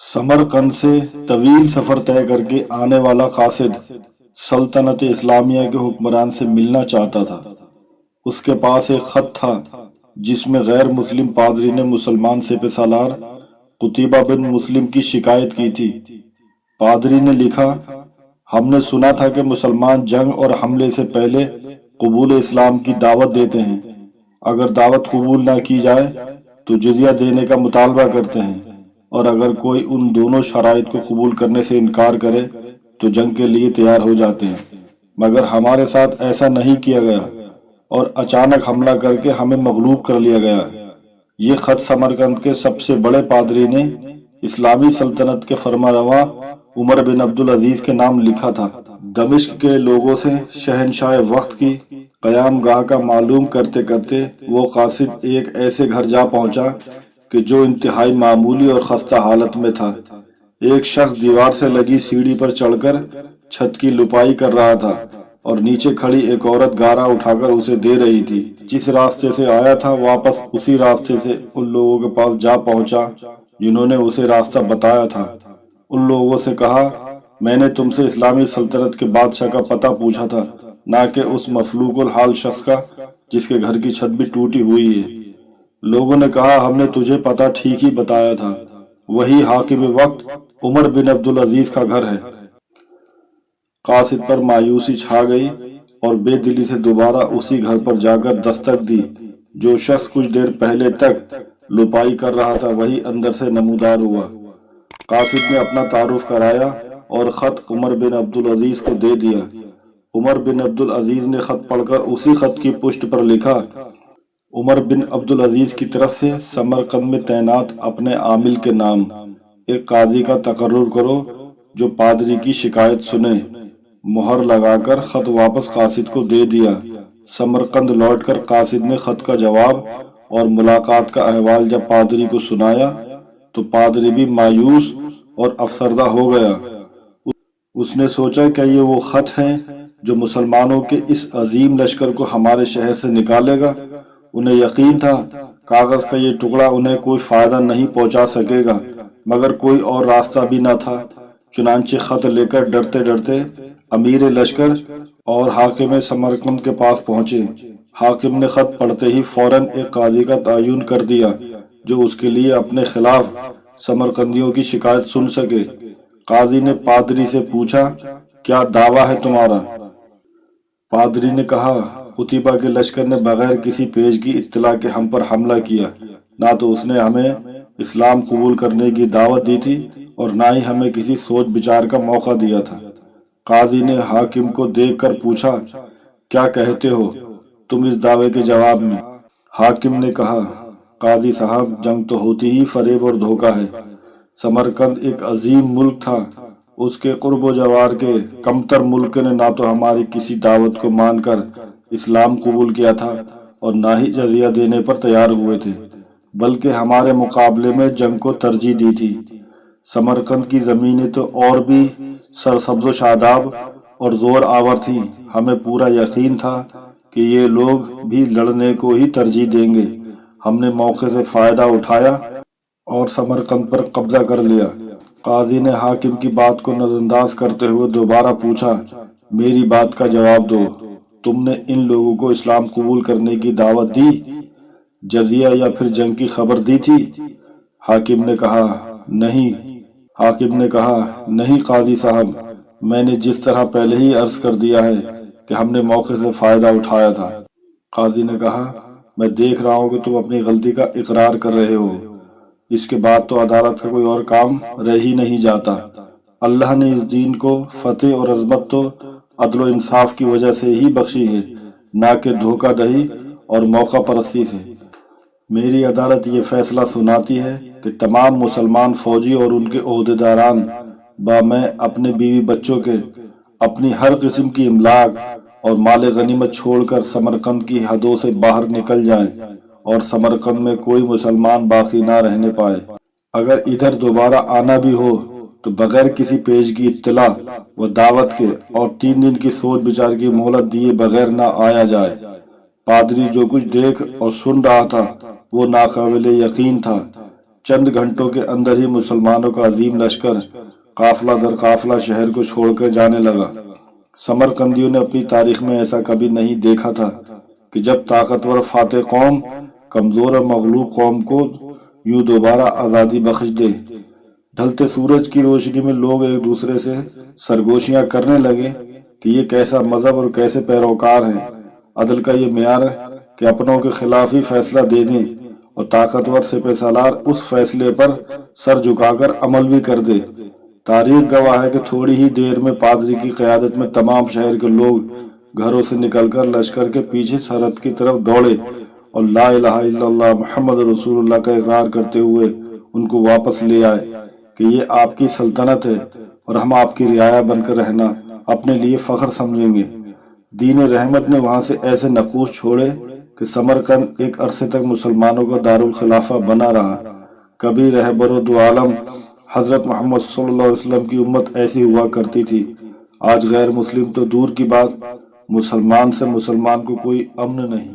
समरकंद से तवील सफर तय करके आने वाला कासिद सल्तनत इस्लामिया के हुक्मरान से मिलना चाहता था। उसके पास एक खत था जिसमें गैर मुस्लिम पादरी ने मुसलमान सेपे सालार कुतीबा बिन मुस्लिम की शिकायत की थी। पादरी ने लिखा, हमने सुना था कि मुसलमान जंग और हमले से पहले कबूल इस्लाम की दावत देते हैं। अगर दावत कबूल ना की जाए तो जिजिया देने का मुतालबा करते हैं, और अगर कोई उन दोनों शराइत को कबूल करने से इनकार करे तो जंग के लिए तैयार हो जाते हैं। मगर हमारे साथ ऐसा नहीं किया गया और अचानक हमला करके हमें मगलूब कर लिया गया। ये खत समरकंद के सबसे बड़े पादरी ने इस्लामी सल्तनत के फरमारवा उमर बिन अब्दुल अजीज के नाम लिखा था। दमिश्क के लोगों से शहनशाह वक्त की कयाम गाह का मालूम करते करते वो कासिद एक ऐसे घर जा पहुंचा कि जो इंतहाई मामूली और खस्ता हालत में था। एक शख्स दीवार से लगी सीढ़ी पर चढ़कर छत की लुपाई कर रहा था और नीचे खड़ी एक औरत गारा उठाकर उसे दे रही थी। जिस रास्ते से आया था वापस उसी रास्ते से उन लोगों के पास जा पहुंचा जिन्होंने उसे रास्ता बताया था। उन लोगों से कहा, मैंने तुमसे इस्लामी सल्तनत के बादशाह का पता पूछा था, ना कि उस मफलूकुल हाल शख्स का जिसके घर की छत भी टूटी हुई है। लोगों ने कहा, हमने तुझे पता ठीक ही बताया था, वही हाकिम वक्त उमर बिन अब्दुल अजीज का घर है। कासिद पर मायूसी छा गई और बेदिली से दोबारा उसी घर पर जाकर दस्तक दी। जो शख्स कुछ देर पहले तक लुपाई कर रहा था वही अंदर से नमूदार हुआ। कासिद ने अपना तारुफ कराया और खत उमर बिन अब्दुल अजीज को दे दिया। उमर बिन अब्दुल अजीज ने खत पढ़कर उसी खत की पुष्ट पर लिखा, उमर बिन अब्दुल अजीज की तरफ से समरकंद में तैनात अपने आमिल के नाम एक काजी का तकर्रुर करो जो पादरी की शिकायत सुने। मुहर लगाकर खत वापस कासिद को दे दिया। समरकंद लौटकर कासिद ने खत का जवाब और मुलाकात का अहवाल जब पादरी को सुनाया तो पादरी भी मायूस और अफसरदा हो गया। उसने सोचा, क्या ये वो खत है जो मुसलमानों के इस अजीम लश्कर को हमारे शहर से निकालेगा। उन्हें यकीन था कागज का ये टुकड़ा उन्हें कोई फायदा नहीं पहुंचा सकेगा, मगर कोई और रास्ता भी न था। चुनांचे खत लेकर डरते डरते अमीर लश्कर और हाकिम समरकंद के पास पहुंचे। हाकिम ने खत पढ़ते ही फौरन एक काजी का तयन कर दिया जो उसके लिए अपने खिलाफ समरकंदियों की शिकायत सुन सके। काजी ने पादरी से पूछा, क्या दावा है तुम्हारा। पादरी ने कहा, कुतीबा के लश्कर ने बगैर किसी पेश की इत्तला के हम पर हमला किया। ना तो उसने हमें इस्लाम कबूल करने की दावत दी थी और ना ही हमें किसी सोच विचार का मौका दिया था। काजी ने हाकिम को देखकर पूछा, क्या कहते हो तुम इस दावे के जवाब में। हाकिम ने कहा, काजी साहब, जंग तो होती ही फरेब और धोखा है। समरकंद एक अजीम मुल्क था। उसके कुर्ब जवार के कमतर मुल्क ने ना तो हमारी किसी दावत को मानकर इस्लाम कबूल किया था और ना ही जजिया देने पर तैयार हुए थे, बल्कि हमारे मुकाबले में जंग को तरजीह दी थी। समरकंद की जमीनें तो और भी सरसब्ज़ शादाब और जोर आवर थी। हमें पूरा यकीन था कि ये लोग भी लड़ने को ही तरजीह देंगे। हमने मौके से फायदा उठाया और समरकंद पर कब्जा कर लिया। काजी ने हाकिम की बात को नजरअंदाज करते हुए दोबारा पूछा, मेरी बात का जवाब दो, तुमने इन लोगों को इस्लाम कबूल करने की दावत दी, जजिया या फिर जंग की खबर दी थी। हाकिम ने कहा, नहीं काजी साहब, मैंने जिस तरह पहले ही अर्ज कर दिया है कि हमने मौके से फायदा उठाया था। काजी ने कहा, मैं देख रहा हूँ कि तुम अपनी गलती का इकरार कर रहे हो। इसके बाद तो अदालत का कोई और काम रह ही नहीं जाता। अल्लाह ने इस दीन को फतेह और अजमत तो अदल इंसाफ की वजह से ही बख्शी है, ना कि धोखाधड़ी और मौका परस्ती से। मेरी अदालत ये फैसला सुनाती है कि तमाम मुसलमान फौजी और उनके ओहदेदारान मैं अपने बीवी बच्चों के अपनी हर किस्म की इमलाक और माल गनीमत छोड़कर समरकंद की हदों से बाहर निकल जाएं और समरकंद में कोई मुसलमान बाकी ना रहने पाए। अगर इधर दोबारा आना भी हो तो बगैर किसी पेश की इत्तला व दावत के और 3 दिन की सोच विचार की मोहलत दिए बगैर ना आया जाए। पादरी जो कुछ देख और सुन रहा था वो नाकाबिले यकीन था। चंद घंटों के अंदर ही मुसलमानों का अजीम लश्कर काफिला दर काफिला शहर को छोड़कर जाने लगा। समरकंदियों ने अपनी तारीख में ऐसा कभी नहीं देखा था कि जब ताकतवर फातेह कौम कमजोर और मगलूब कौम को यूं दोबारा आज़ादी बख्श दे। ढलते सूरज की रोशनी में लोग एक दूसरे से सरगोशियां करने लगे कि ये कैसा मजहब और कैसे पैरोकार हैं। अदल का ये मेयार कि अपनों के खिलाफ ही फैसला दे दें और ताकतवर सिपहसालार उस फैसले पर सर झुकाकर अमल भी कर दे। तारीख गवाह है कि थोड़ी ही देर में पादरी की क़यादत में तमाम शहर के लोग घरों से निकलकर लश्कर के पीछे सरहद की तरफ दौड़े और ला इलाहा इल्लल्लाह मुहम्मद रसूलुल्लाह का इकरार करते हुए उनको वापस ले आए कि ये आपकी सल्तनत है और हम आपकी रियाया बनकर रहना अपने लिए फख्र समझेंगे। दीन रहमत ने वहां से ऐसे नकूश छोड़े कि समरकंद एक अरसे तक मुसलमानों का दारुल खिलाफा बना रहा। कभी रहबरो दो आलम हजरत मोहम्मद सल्लल्लाहु अलैहि वसल्लम की उम्मत ऐसी हुआ करती थी। आज गैर मुस्लिम तो दूर की बात, मुसलमान से मुसलमान को कोई अमन नहीं।